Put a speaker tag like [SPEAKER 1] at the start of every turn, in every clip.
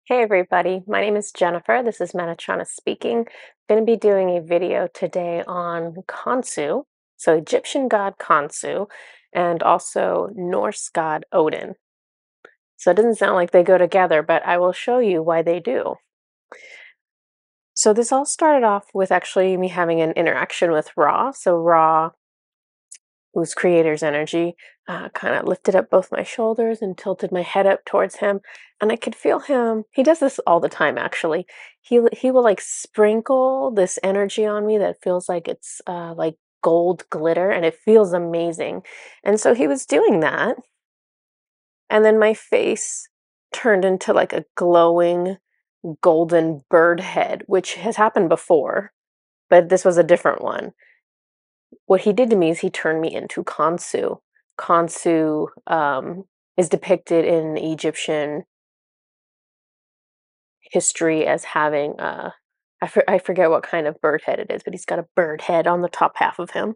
[SPEAKER 1] Hey everybody, my name is Jennifer. This is Metatron speaking. I'm going to be doing a video today on Khonsu, so Egyptian god Khonsu, and also Norse god Odin. So it doesn't sound like they go together, but I will show you why they do. So this all started off with actually me having an interaction with Ra. So Ra, whose creator's energy, kind of lifted up both my shoulders and tilted my head up towards him, and I could feel him. He does this all the time, actually. He will like sprinkle this energy on me that feels like it's like gold glitter, and it feels amazing. And so he was doing that, and then my face turned into like a glowing golden bird head, which has happened before, but this was a different one. What he did to me is he turned me into Khonsu. Khonsu is depicted in Egyptian history as having I forget what kind of bird head it is, but he's got a bird head on the top half of him.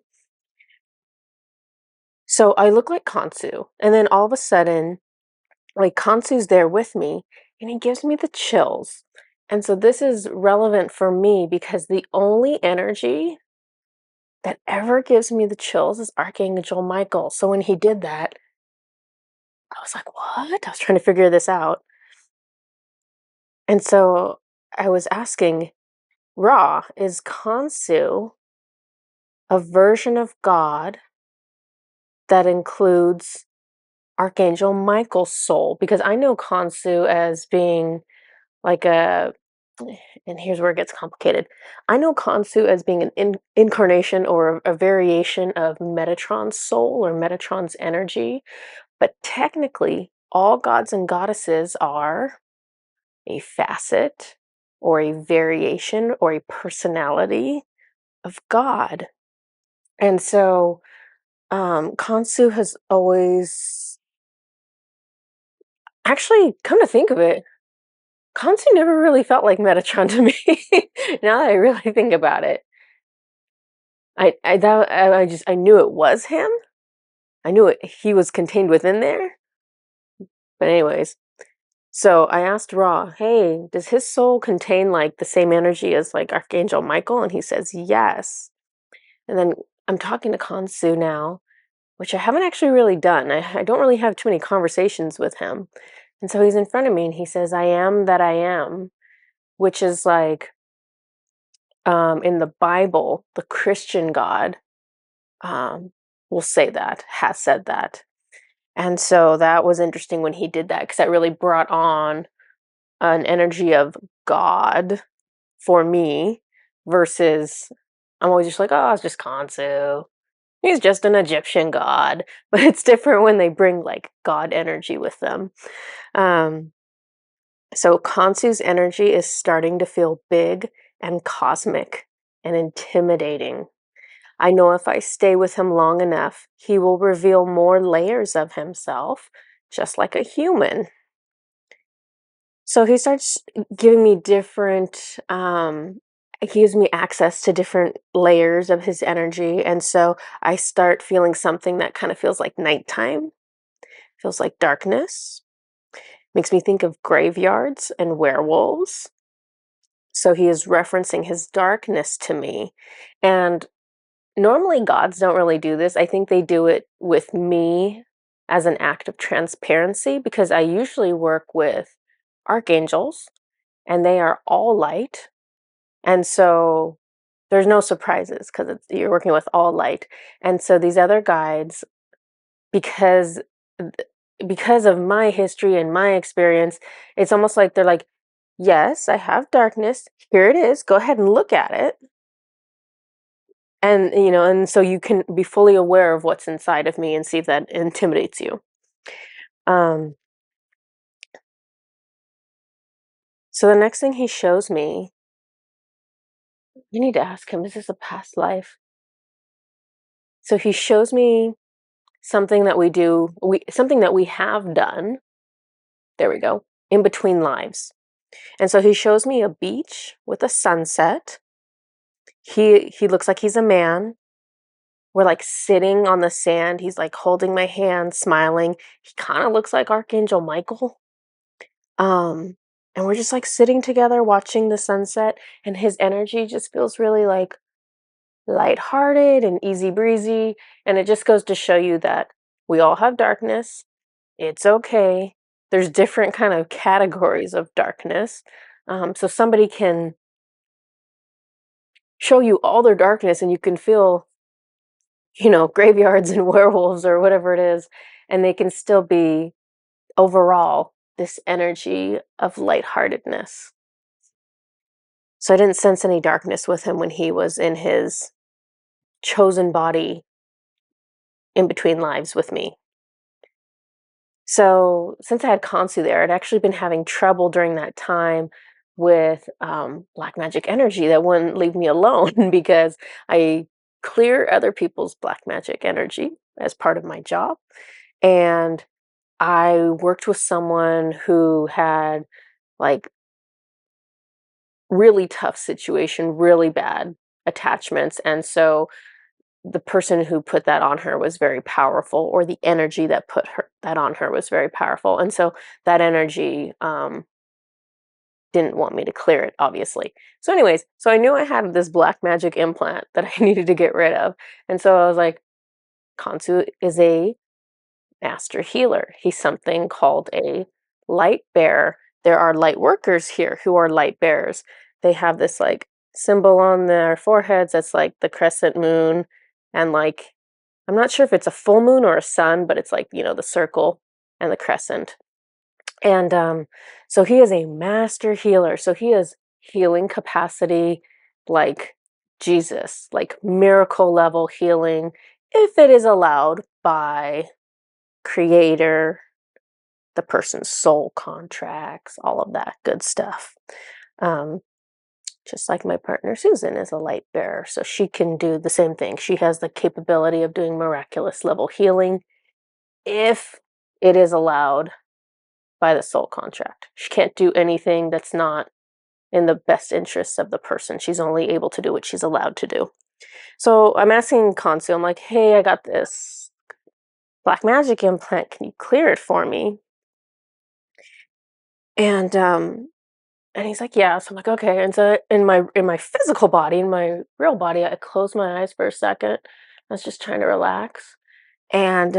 [SPEAKER 1] So I look like Khonsu, and then all of a sudden, like Khonsu's there with me, and he gives me the chills. And so this is relevant for me because the only energy that ever gives me the chills is Archangel Michael. So when he did that, I was like, "What?" I was trying to figure this out. And so I was asking Ra, is Khonsu a version of God that includes Archangel Michael's soul? Because I know Khonsu as being like and here's where it gets complicated. I know Khonsu as being an incarnation or a variation of Metatron's soul or Metatron's energy. But technically, all gods and goddesses are a facet or a variation or a personality of God. And so Khonsu has always actually, come to think of it, Khonsu never really felt like Metatron to me. Now that I really think about it, I knew it was him. I knew he was contained within there. But anyways, so I asked Ra, hey, does his soul contain like the same energy as like Archangel Michael? And he says yes. And then I'm talking to Khonsu now, which I haven't actually really done. I don't really have too many conversations with him. And so he's in front of me and he says, I am that I am, which is like in the Bible, the Christian God will say that, has said that. And so that was interesting when he did that because that really brought on an energy of God for me versus I'm always just like, oh, it's just Khonsu. He's just an Egyptian god. But it's different when they bring like God energy with them. Um, so Khonsu's energy is starting to feel big and cosmic and intimidating. I know if I stay with him long enough, he will reveal more layers of himself, just like a human. So he starts giving me different, he gives me access to different layers of his energy. And so I start feeling something that kind of feels like nighttime, feels like darkness, makes me think of graveyards and werewolves. So he is referencing his darkness to me. And normally gods don't really do this. I think they do it with me as an act of transparency because I usually work with archangels and they are all light. And so there's no surprises because you're working with all light. And so these other guides, because because of my history and my experience, it's almost like they're like, yes, I have darkness. Here it is. Go ahead and look at it. And and so you can be fully aware of what's inside of me and see if that intimidates you. Um, so the next thing he shows me, you need to ask him, is this a past life? So he shows me something that something that we have done. There we go. In between lives. And so he shows me a beach with a sunset. He looks like he's a man. We're like sitting on the sand. He's like holding my hand, smiling. He kind of looks like Archangel Michael. Um And we're just like sitting together watching the sunset, and his energy just feels really like lighthearted and easy breezy. And it just goes to show you that we all have darkness. It's okay. There's different kind of categories of darkness. So somebody can show you all their darkness and you can feel, graveyards and werewolves or whatever it is, and they can still be overall this energy of lightheartedness. So I didn't sense any darkness with him when he was in his chosen body in between lives with me. So since I had Khonsu there, I'd actually been having trouble during that time with black magic energy that wouldn't leave me alone because I clear other people's black magic energy as part of my job. And I worked with someone who had like really tough situation, really bad attachments. And so the person who put that on her was very powerful, or the energy that put that on her was very powerful. And so that energy didn't want me to clear it, obviously. So, anyways, so I knew I had this black magic implant that I needed to get rid of. And so I was like, Khonsu is a master healer. He's something called a light bearer. There are light workers here who are light bearers. They have this like symbol on their foreheads that's like the crescent moon, and like I'm not sure if it's a full moon or a sun, but it's like, the circle and the crescent. And so he is a master healer. So he has healing capacity like Jesus, like miracle level healing, if it is allowed by creator, the person's soul contracts, all of that good stuff. Um, just like my partner Susan is a light bearer, so she can do the same thing. She has the capability of doing miraculous level healing if it is allowed by the soul contract. She can't do anything that's not in the best interests of the person. She's only able to do what she's allowed to do. So I'm asking Khonsu, I'm like, hey, I got this black magic implant. Can you clear it for me? And he's like, yeah. So I'm like, okay. And so in my physical body, in my real body, I closed my eyes for a second. I was just trying to relax. And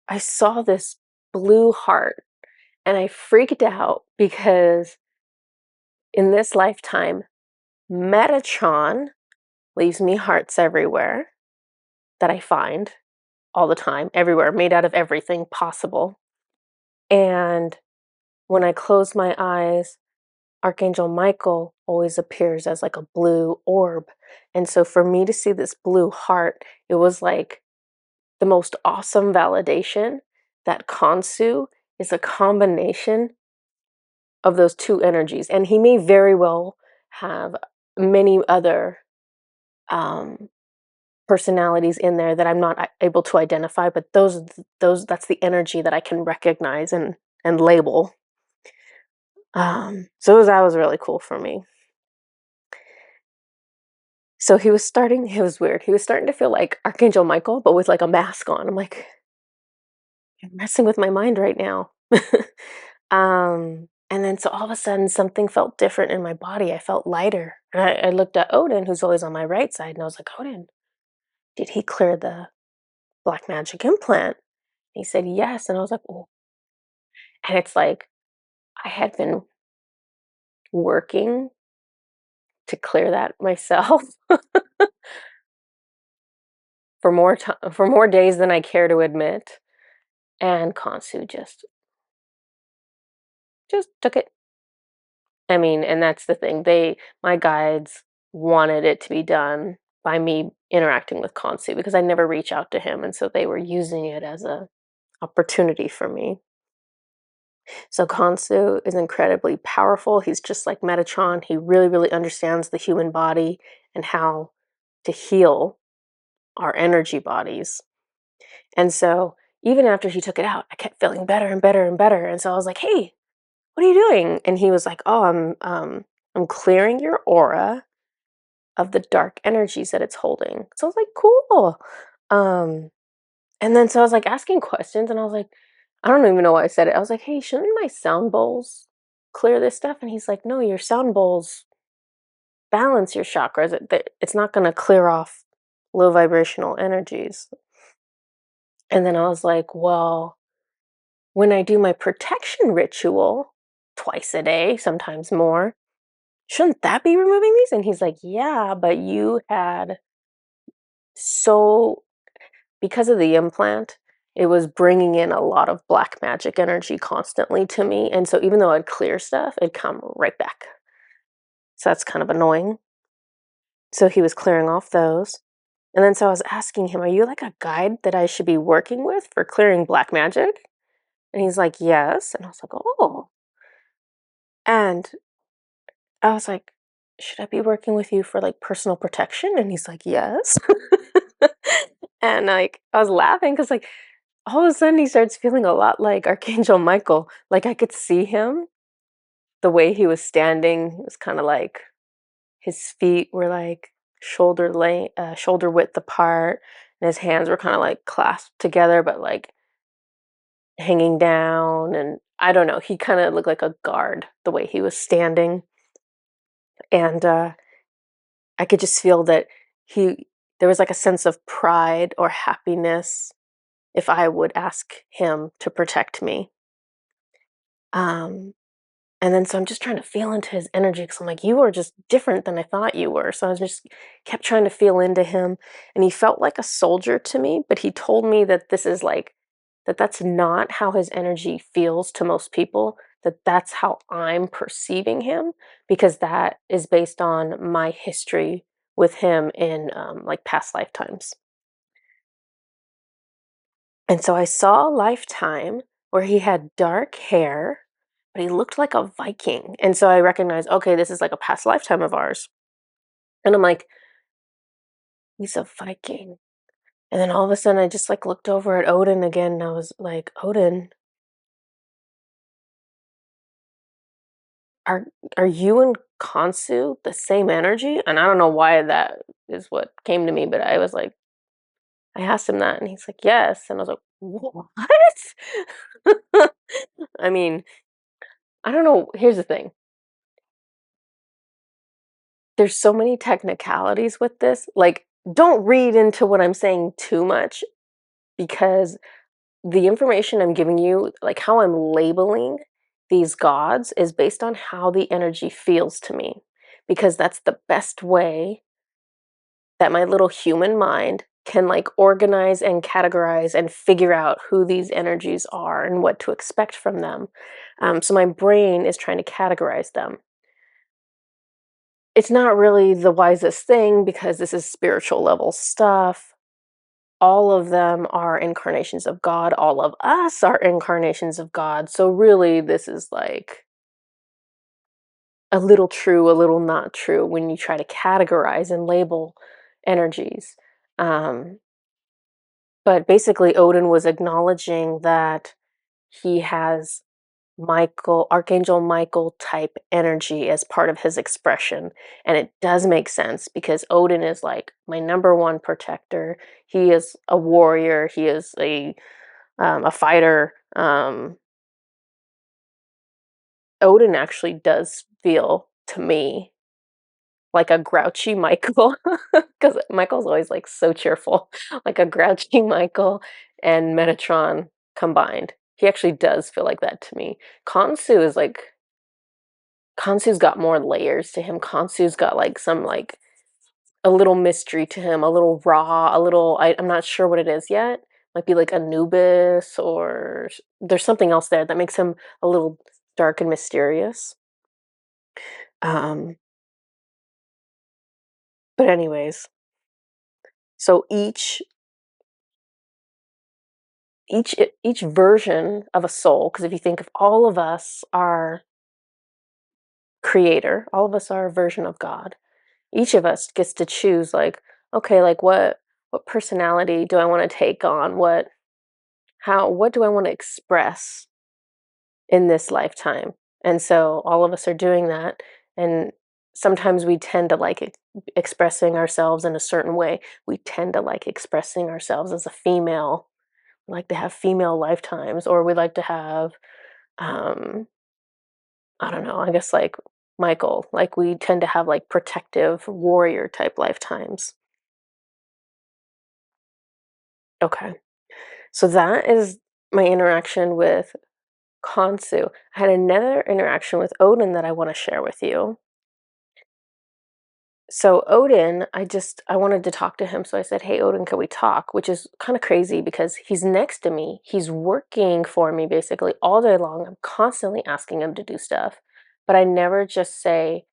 [SPEAKER 1] I saw this blue heart, and I freaked out because in this lifetime, Metatron leaves me hearts everywhere that I find all the time, everywhere, made out of everything possible. And when I close my eyes, Archangel Michael always appears as like a blue orb. And so for me to see this blue heart, it was like the most awesome validation that Khonsu is a combination of those two energies. And he may very well have many other um, personalities in there that I'm not able to identify, but those that's the energy that I can recognize and label. So that was really cool for me. So it was weird. He was starting to feel like Archangel Michael, but with like a mask on. I'm like, you're messing with my mind right now. And then so all of a sudden something felt different in my body. I felt lighter. And I looked at Odin, who's always on my right side, and I was like, Odin, did he clear the black magic implant? He said yes. And I was like, oh. And it's like I had been working to clear that myself for more time, for more days than I care to admit. And Khonsu just took it. I mean, and that's the thing. My guides wanted it to be done by me interacting with Khonsu because I never reach out to him, and so they were using it as a opportunity for me. So Khonsu is incredibly powerful. He's just like Metatron. He really, really understands the human body and how to heal our energy bodies. And so even after he took it out, I kept feeling better and better and better. And so I was like, "Hey, what are you doing?" And he was like, "Oh, I'm clearing your aura of the dark energies that it's holding." So I was like, "Cool." Um, and then so I was like asking questions, and I was like, I don't even know why I said it. I was like, "Hey, shouldn't my sound bowls clear this stuff? And he's like, no, your sound bowls balance your chakras. It's not going to clear off low vibrational energies. And then I was like, well, when I do my protection ritual twice a day, sometimes more, shouldn't that be removing these? And he's like, yeah, but you had so, because of the implant, it was bringing in a lot of black magic energy constantly to me. And so even though I'd clear stuff, it'd come right back. So that's kind of annoying. So he was clearing off those. And then so I was asking him, are you like a guide that I should be working with for clearing black magic? And he's like, yes. And I was like, oh. And I was like, should I be working with you for like personal protection? And he's like, yes. And like I was laughing because like all of a sudden he starts feeling a lot like Archangel Michael. Like I could see him, the way he was standing. It was kind of like his feet were like shoulder width apart, and his hands were kind of like clasped together, but like hanging down. And I don't know, he kind of looked like a guard the way he was standing. And I could just feel that he there was like a sense of pride or happiness if I would ask him to protect me. Um, and then so I'm just trying to feel into his energy because I'm like, you are just different than I thought you were. So I was just kept trying to feel into him, and he felt like a soldier to me. But he told me that this is like that's not how his energy feels to most people. That's how I'm perceiving him because that is based on my history with him in like past lifetimes. And so I saw a lifetime where he had dark hair, but he looked like a Viking. And so I recognized, okay, this is like a past lifetime of ours. And I'm like, he's a Viking. And then all of a sudden I just like looked over at Odin again and I was like, Odin, are are you and Khonsu the same energy? And I don't know why that is what came to me, but I was like, I asked him that and he's like, yes. And I was like, what? I mean, I don't know. Here's the thing. There's so many technicalities with this. Like, don't read into what I'm saying too much because the information I'm giving you, like how I'm labeling these gods, is based on how the energy feels to me. Because that's the best way that my little human mind can like organize and categorize and figure out who these energies are and what to expect from them. So my brain is trying to categorize them. It's not really the wisest thing because this is spiritual level stuff. All of them are incarnations of God. All of us are incarnations of God. So really, this is like a little true, a little not true when you try to categorize and label energies. Um, but basically, Odin was acknowledging that he has Archangel Michael type energy as part of his expression. And it does make sense because Odin is like my number one protector. He is a warrior, he is a fighter. Odin actually does feel to me like a grouchy Michael because Michael's always like so cheerful, like a grouchy Michael and Metatron combined. He actually does feel like that to me. Khonsu is like Kansu's got more layers to him. Kansu's got like some like a little mystery to him, a little raw, a little I'm not sure what it is yet. Might be like Anubis or there's something else there that makes him a little dark and mysterious. Um but anyways, so each version of a soul, because if you think of all of us are creator, all of us are a version of God. Each of us gets to choose like, okay, like what personality do I want to take on? What do I want to express in this lifetime? And so all of us are doing that. And sometimes we tend to like expressing ourselves in a certain way. We tend to like expressing ourselves as a female. We like to have female lifetimes, or we like to have um I don't know, I guess like Michael, like we tend to have like protective warrior type lifetimes. Okay. So that is my interaction with Khonsu. I had another interaction with Odin that I want to share with you. So Odin, I wanted to talk to him, so I said, "Hey Odin, can we talk?" Which is kind of crazy because he's next to me. He's working for me basically all day long. I'm constantly asking him to do stuff, but I never just say,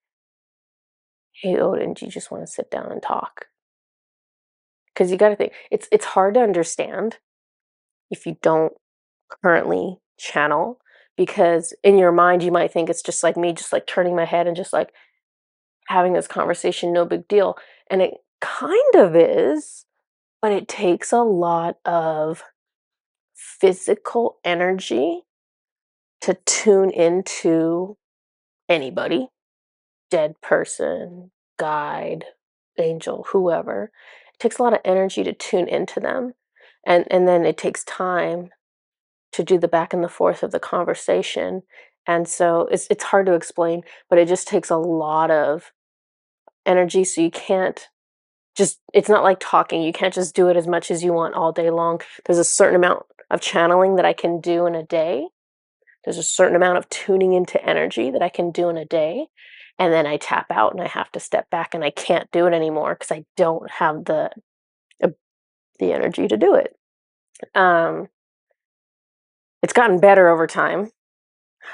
[SPEAKER 1] "Hey Odin, do you just want to sit down and talk?" Because you got to think, it's hard to understand if you don't currently channel, because in your mind you might think it's just like me just like turning my head and just like having this conversation, no big deal. And it kind of is, but it takes a lot of physical energy to tune into anybody, dead person, guide, angel, whoever. It takes a lot of energy to tune into them. And then it takes time to do the back and the forth of the conversation. And so it's hard to explain, but it just takes a lot of energy. So you can't just, it's not like talking. You can't just do it as much as you want all day long. There's a certain amount of channeling that I can do in a day. There's a certain amount of tuning into energy that I can do in a day. And then I tap out and I have to step back and I can't do it anymore because I don't have uh, the energy to do it. Um, it's gotten better over time.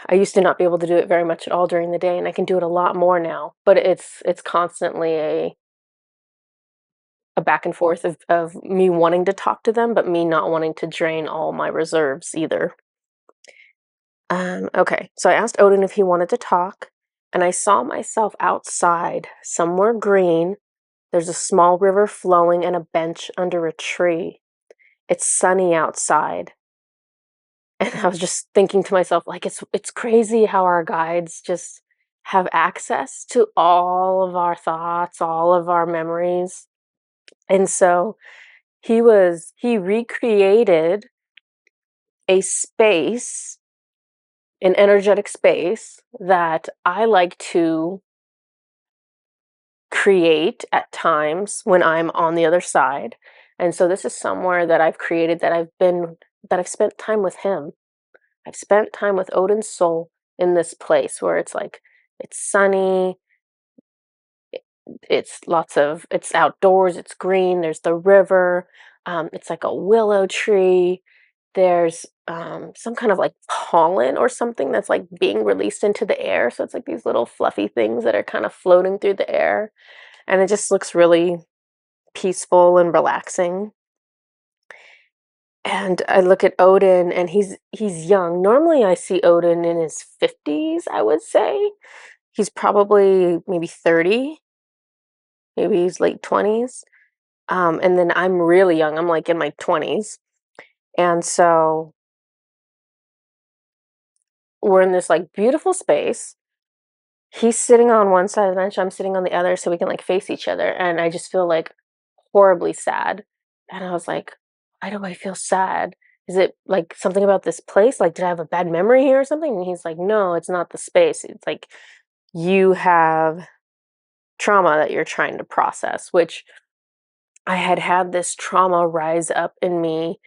[SPEAKER 1] I used to not be able to do it very much at all during the day, and I can do it a lot more now. But it's constantly a back and forth of me wanting to talk to them, but me not wanting to drain all my reserves either. Okay, so I asked Odin if he wanted to talk, and I saw myself outside, somewhere green. There's a small river flowing and a bench under a tree. It's sunny outside. And I was just thinking to myself, like, it's crazy how our guides just have access to all of our thoughts, all of our memories. And so he recreated a space, an energetic space that I like to create at times when I'm on the other side. And so this is somewhere that I've created that I've spent time with him. I've spent time with Odin's soul in this place where it's like it's sunny, it's outdoors, it's green, there's the river, it's like a willow tree. There's some kind of like pollen or something that's like being released into the air. So it's like these little fluffy things that are kind of floating through the air. And it just looks really peaceful and relaxing. And I look at Odin and he's young. Normally I see Odin in his 50s, I would say. He's probably maybe 30, maybe he's late 20s. And then I'm really young. I'm like in my 20s. And so we're in this like beautiful space. He's sitting on one side of the bench, I'm sitting on the other, so we can like face each other. And I just feel like horribly sad. And I was like, why do I feel sad? Is it like something about this place? Like, did I have a bad memory here or something? And he's like, no, it's not the space. It's like you have trauma that you're trying to process, which I had this trauma rise up in me.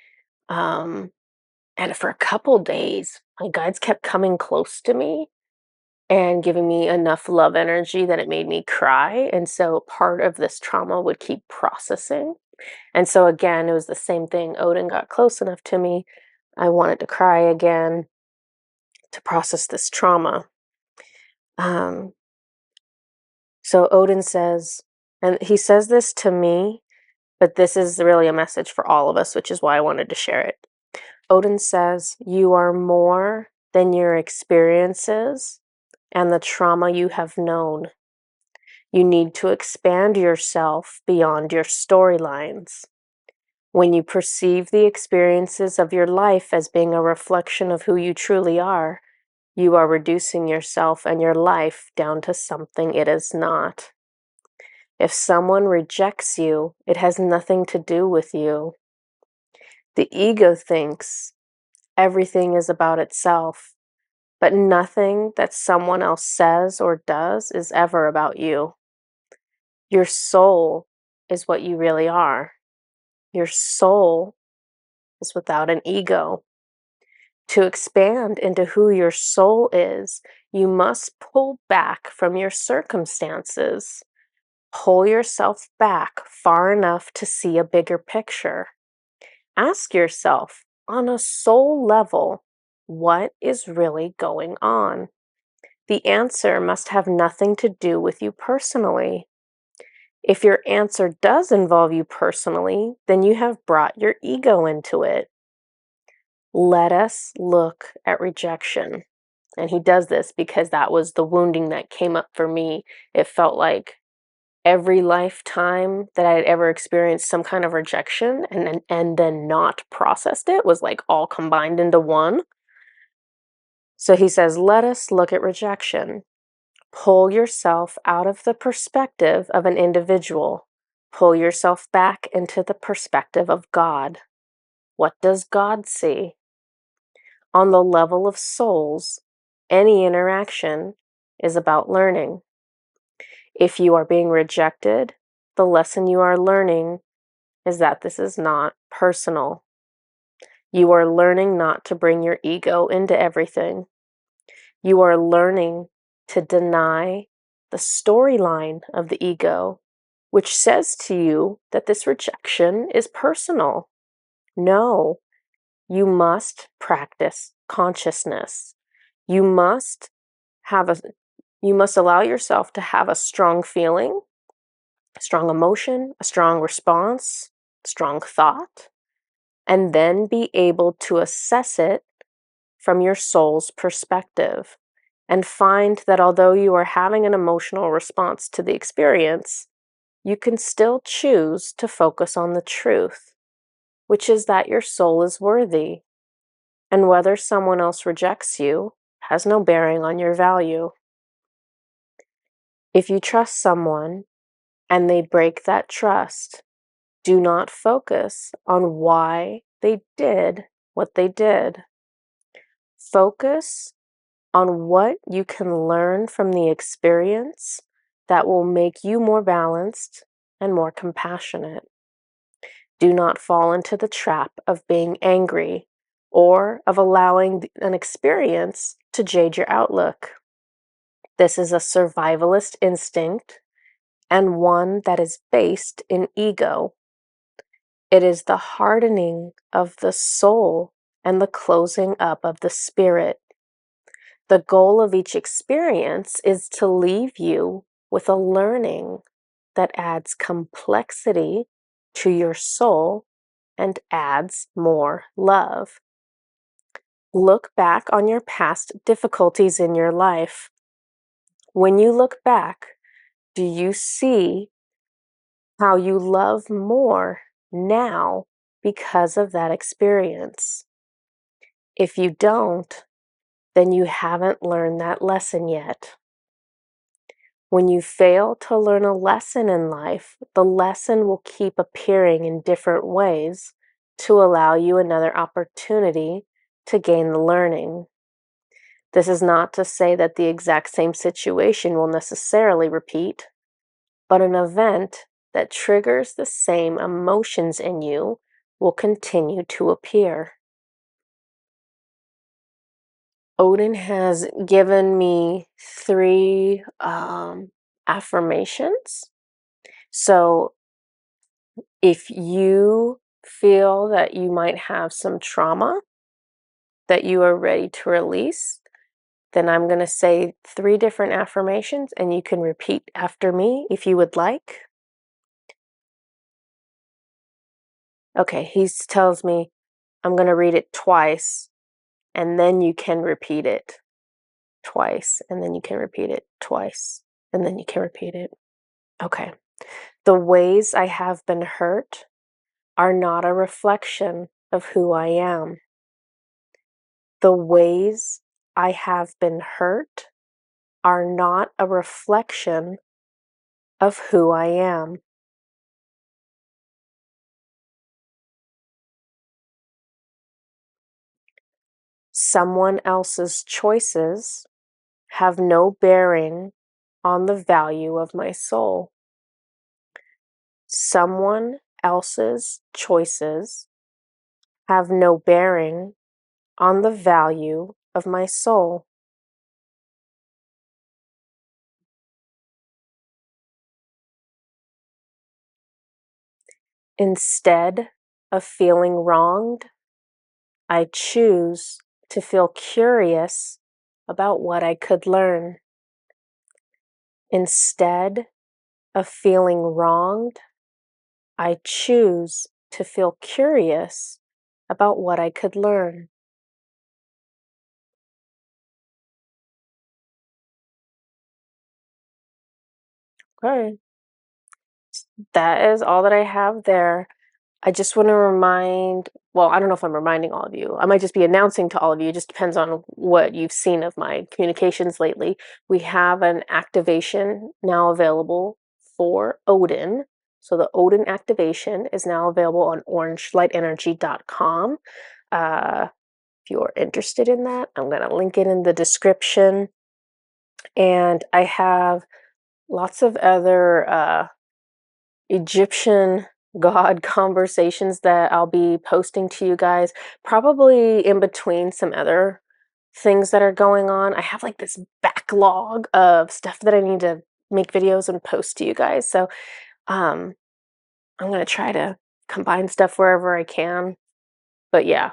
[SPEAKER 1] Um, and for a couple days, my guides kept coming close to me and giving me enough love energy that it made me cry. And so part of this trauma would keep processing. And so again, it was the same thing. Odin got close enough to me. I wanted to cry again to process this trauma. Um, so Odin says, and he says this to me, but this is really a message for all of us, which is why I wanted to share it. Odin says, you are more than your experiences and the trauma you have known. You need to expand yourself beyond your storylines. When you perceive the experiences of your life as being a reflection of who you truly are, you are reducing yourself and your life down to something it is not. If someone rejects you, it has nothing to do with you. The ego thinks everything is about itself, But nothing that someone else says or does is ever about you. Your soul is what you really are. Your soul is without an ego. To expand into who your soul is, you must pull back from your circumstances. Pull yourself back far enough to see a bigger picture. Ask yourself, on a soul level, what is really going on? The answer must have nothing to do with you personally. If your answer does involve you personally, then you have brought your ego into it. Let us look at rejection. And he does this because that was the wounding that came up for me. It felt like every lifetime that I had ever experienced some kind of rejection and then not processed it was like all combined into one. So he says, let us look at rejection. Pull yourself out of the perspective of an individual. Pull yourself back into the perspective of God. What does God see? On the level of souls, any interaction is about learning. If you are being rejected, the lesson you are learning is that this is not personal. You are learning not to bring your ego into everything. You are learning to deny the storyline of the ego, which says to you that this rejection is personal. No, you must practice consciousness. You must have a you must allow yourself to have a strong feeling, a strong emotion, a strong response, strong thought, and then be able to assess it from your soul's perspective and find that although you are having an emotional response to the experience, you can still choose to focus on the truth, which is that your soul is worthy, and whether someone else rejects you has no bearing on your value. If you trust someone and they break that trust, do not focus on why they did what they did. Focus on what you can learn from the experience that will make you more balanced and more compassionate. Do not fall into the trap of being angry or of allowing an experience to jade your outlook. This is a survivalist instinct and one that is based in ego. It is the hardening of the soul and the closing up of the spirit. The goal of each experience is to leave you with a learning that adds complexity to your soul and adds more love. Look back on your past difficulties in your life. When you look back, do you see how you love more now because of that experience? If you don't, then you haven't learned that lesson yet. When you fail to learn a lesson in life, the lesson will keep appearing in different ways to allow you another opportunity to gain the learning. This is not to say that the exact same situation will necessarily repeat, but an event that triggers the same emotions in you will continue to appear. Odin has given me 3 affirmations. So if you feel that you might have some trauma that you are ready to release, then I'm going to say 3 different affirmations and you can repeat after me if you would like. Okay, he tells me I'm going to read it twice and then you can repeat it twice and then you can repeat it twice and then you can repeat it. Okay. The ways I have been hurt are not a reflection of who I am. The ways I have been hurt are not a reflection of who I am. Someone else's choices have no bearing on the value of my soul. Someone else's choices have no bearing on the value of my soul. Instead of feeling wronged, I choose to feel curious about what I could learn. Instead of feeling wronged, I choose to feel curious about what I could learn. Okay, that is all that I have there. I just want to remind, well, I don't know if I'm reminding all of you. I might just be announcing to all of you. It just depends on what you've seen of my communications lately. We have an activation now available for Odin. So the Odin activation is now available on orangelightenergy.com. If you're interested in that, I'm going to link it in the description. And I have lots of other Egyptian god conversations that I'll be posting to you guys, probably in between some other things that are going on. I have like this backlog of stuff that I need to make videos and post to you guys. So I'm going to try to combine stuff wherever I can. But yeah,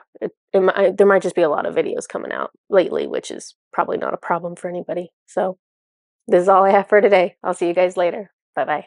[SPEAKER 1] there might just be a lot of videos coming out lately, which is probably not a problem for anybody. So this is all I have for today. I'll see you guys later. Bye bye.